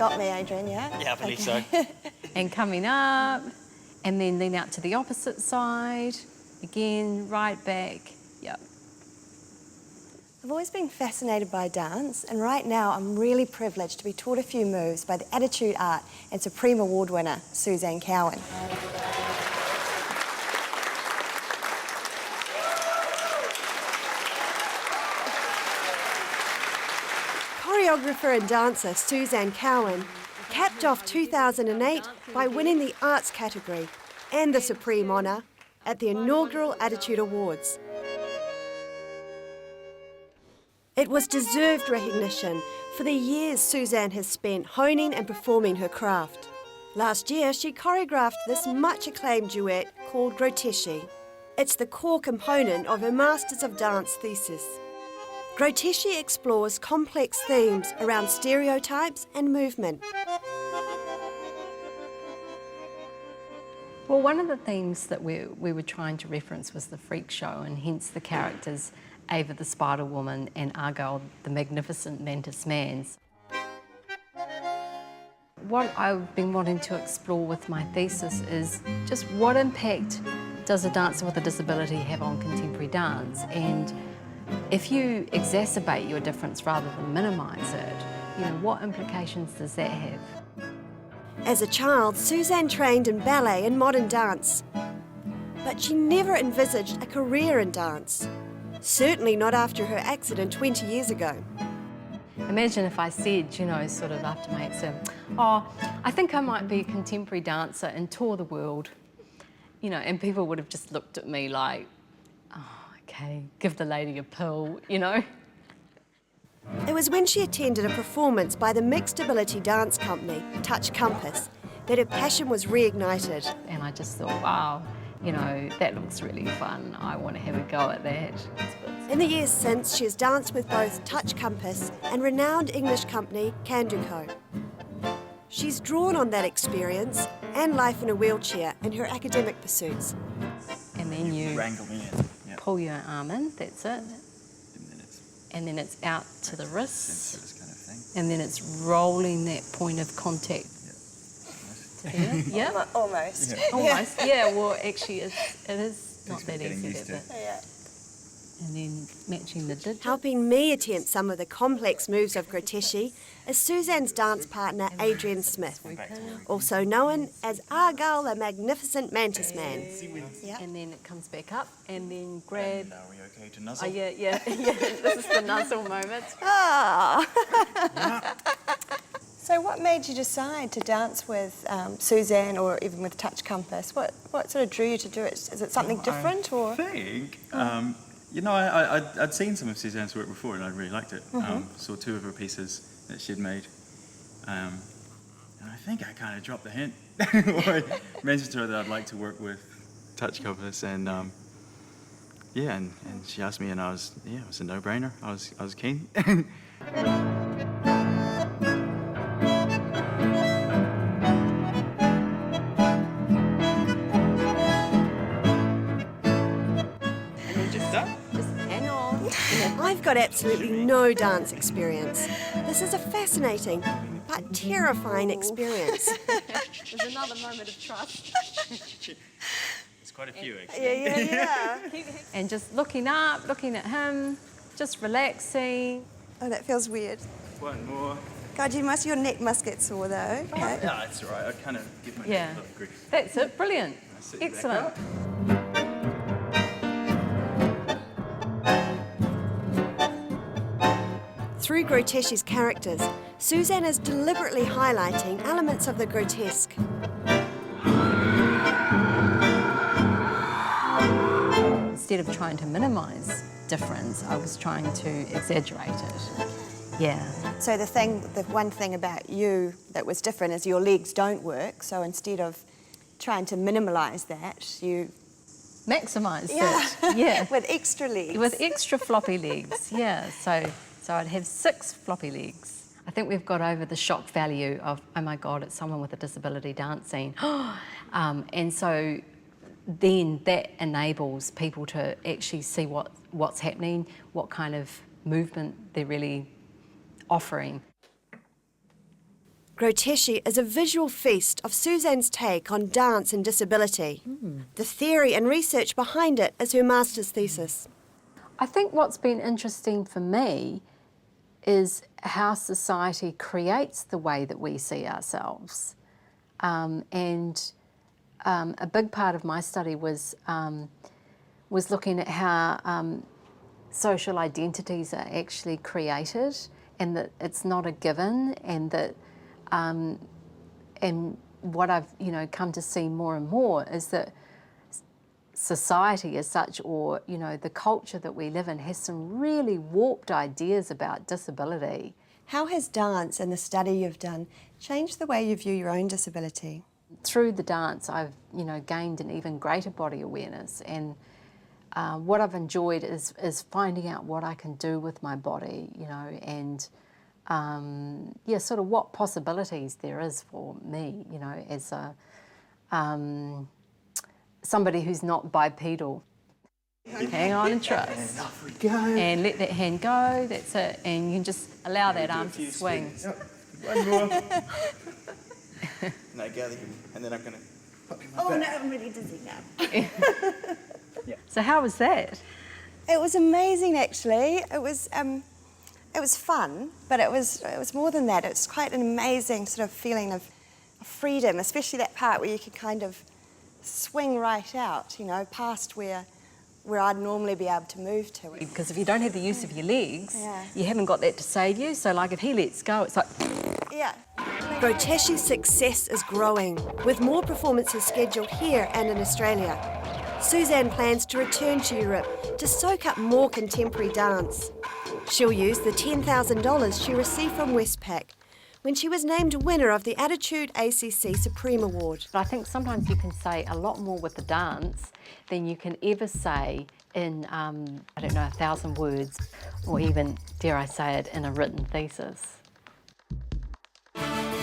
got me, Adrian, yeah? Yeah, I believe so. And coming up, and then lean out to the opposite side. Again, right back, yep. I've always been fascinated by dance, and right now I'm really privileged to be taught a few moves by the Attitude Art and Supreme Award winner, Suzanne Cowan. Choreographer and dancer Suzanne Cowan capped off 2008 by winning the Arts category and the Supreme Honour at the inaugural Attitude Awards. It was deserved recognition for the years Suzanne has spent honing and performing her craft. Last year, she choreographed this much-acclaimed duet called Grotteschi. It's the core component of her Masters of Dance thesis. Grotteschi explores complex themes around stereotypes and movement. Well, one of the themes that we were trying to reference was the freak show, and hence the characters Ava the Spider Woman and Argyle the Magnificent Mantis Man. What I've been wanting to explore with my thesis is just what impact does a dancer with a disability have on contemporary dance, and if you exacerbate your difference rather than minimise it, you know, what implications does that have? As a child, Suzanne trained in ballet and modern dance, but she never envisaged a career in dance. Certainly not after her accident 20 years ago. Imagine if I said, you know, sort of after my accident, oh, I think I might be a contemporary dancer and tour the world, you know, and people would have just looked at me like, oh, okay, give the lady a pill, you know. It was when she attended a performance by the mixed ability dance company, Touch Compass, that her passion was reignited. And I just thought, wow, you know, that looks really fun. I want to have a go at that. In the years since, she has danced with both Touch Compass and renowned English company Canduco. She's drawn on that experience and life in a wheelchair in her academic pursuits. And then you Wrangle me in. Yep. pull your arm in, that's it. And then it's out to the wrist. Kind of thing. And then it's rolling that point of contact. Yeah. Almost. Yeah. Almost. Yeah, well, actually, it is not that easy, that bit. Yeah. And then matching the digits. Helping me attempt some of the complex moves of Grotteschi is Suzanne's dance partner, Adrian Smith, also known as Argyle the Magnificent Mantis Man. Yeah. And then it comes back up, and then grab. And are we okay to nuzzle? Oh, yeah. This is the nuzzle moment. Ah! Yeah. So what made you decide to dance with Suzanne or even with Touch Compass? What sort of drew you to do it? Is it something different or? I think, you know, I'd seen some of Suzanne's work before and I really liked it. Saw two of her pieces that she'd made. And I think I kind of dropped the hint. I mentioned to her that I'd like to work with Touch Compass, and yeah, and she asked me, and it was a no-brainer. I was keen. I've got absolutely no dance experience. This is a fascinating but terrifying experience. There's another moment of trust. There's quite a few, actually. Yeah. And just looking up, looking at him, just relaxing. Oh, that feels weird. One more. God, your neck must get sore though. Okay. Yeah, it's all right. I kind of give my Yeah. neck a little grief. That's it, brilliant. Sit back Excellent. up. Through Grotteschi's characters, Suzanne is deliberately highlighting elements of the grotesque. Instead of trying to minimise difference, I was trying to exaggerate it. Yeah. So the one thing about you that was different is your legs don't work, so instead of trying to minimise that, you... Maximise Yeah. it. Yeah. With extra legs. With extra floppy legs, yeah. So I'd have 6 floppy legs. I think we've got over the shock value of, oh my God, it's someone with a disability dancing. And so then that enables people to actually see what's happening, what kind of movement they're really offering. Grotteschi is a visual feast of Suzanne's take on dance and disability. The theory and research behind it is her master's thesis. I think what's been interesting for me is how society creates the way that we see ourselves. And a big part of my study was looking at how social identities are actually created, and that it's not a given, and that and what I've come to see more and more is that society as such, or the culture that we live in, has some really warped ideas about disability. How has dance and the study you've done changed the way you view your own disability? Through the dance, I've gained an even greater body awareness, and what I've enjoyed is finding out what I can do with my body, and sort of what possibilities there is for me, as a somebody who's not bipedal. Hang on and trust. Off we go. And let that hand go, that's it. And you can just allow that arm to swing. Yep. One more. Now gather him, and then I'm going to pop you on my back. I'm really dizzy now. So how was that? It was amazing, actually. It was fun, but it was more than that. It's quite an amazing sort of feeling of freedom, especially that part where you could kind of swing right out, past where I'd normally be able to move to. Because if you don't have the use of your legs, Yeah. you haven't got that to save you. So like if he lets go, it's like... Yeah. Grotteschi's success is growing, with more performances scheduled here and in Australia. Suzanne plans to return to Europe to soak up more contemporary dance. She'll use the $10,000 she received from Westpac when she was named winner of the Attitude ACC Supreme Award. But I think sometimes you can say a lot more with the dance than you can ever say in, 1,000 words, or even, dare I say it, in a written thesis.